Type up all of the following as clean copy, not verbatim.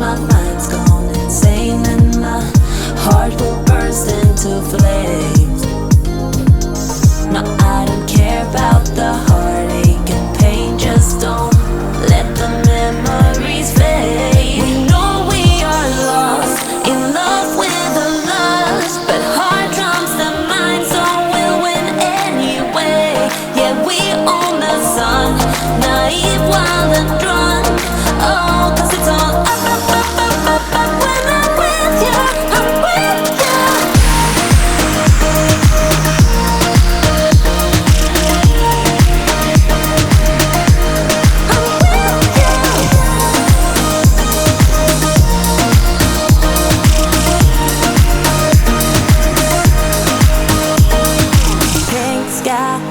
my mind's gone insane and my heart will burst into flames. No, I don't care about the heartache and pain, just don't let the memories fade. We know we are lost, in love with a lust, but heart trumps the mind, so we'll win anyway. Yeah, we own the sun, naive, wild and drunk. Oh, 'cause it's all up when I'm with you, I'm with you.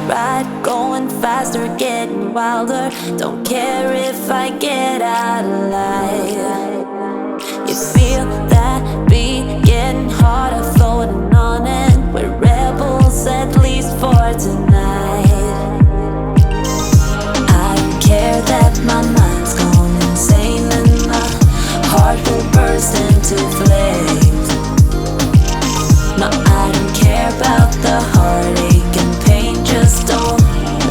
Ride, going faster, getting wilder. Don't care if I get out alive. You feel that beat getting harder, floating on it. We're rebels, at least for tonight. I don't care that my mind's gone insane and my heart will burst into flames. No, I don't care about the heartache and pain, just don't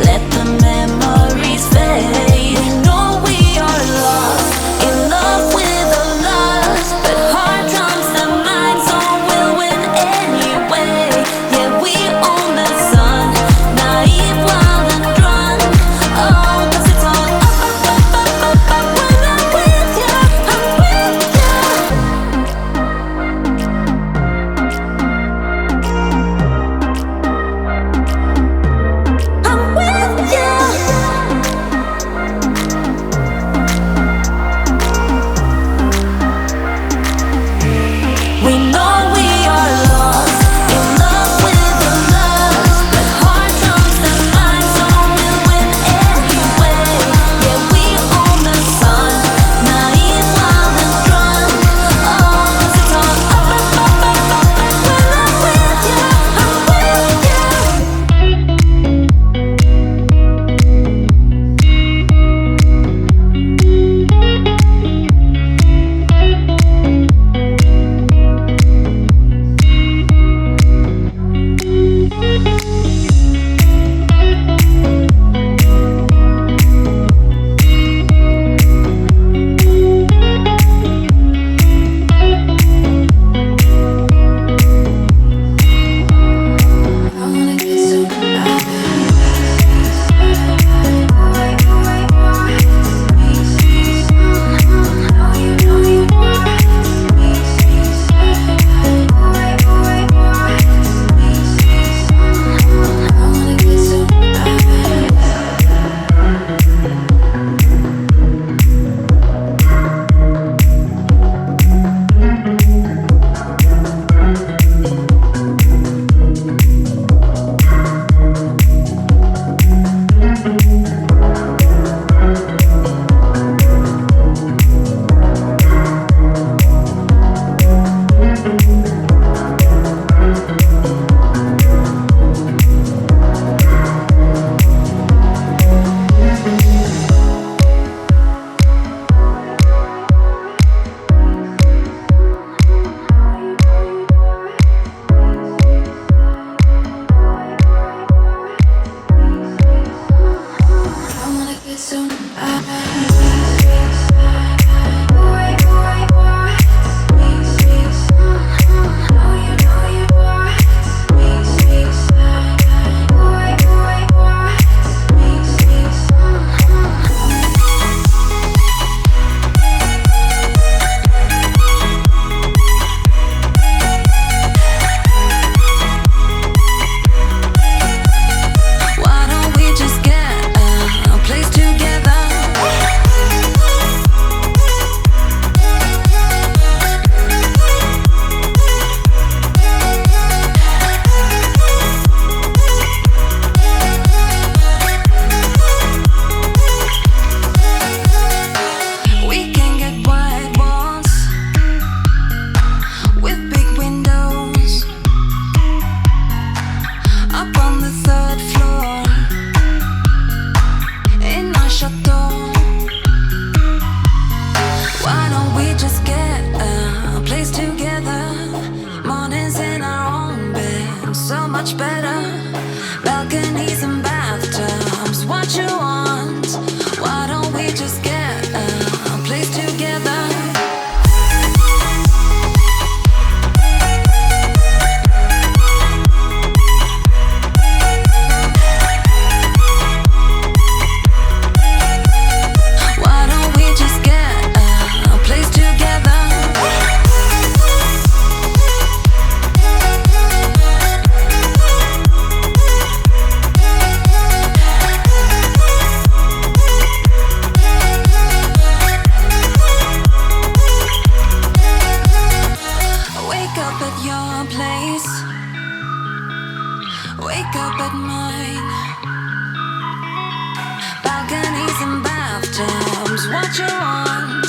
let the memories fade. We know we are lost, in love with a lust, but heart trumps the mind, so we'll win anyway. Yeah, we own the sun, naive, wild and drunk. Oh, 'cause it's all up when I'm with you, I'm with you. want.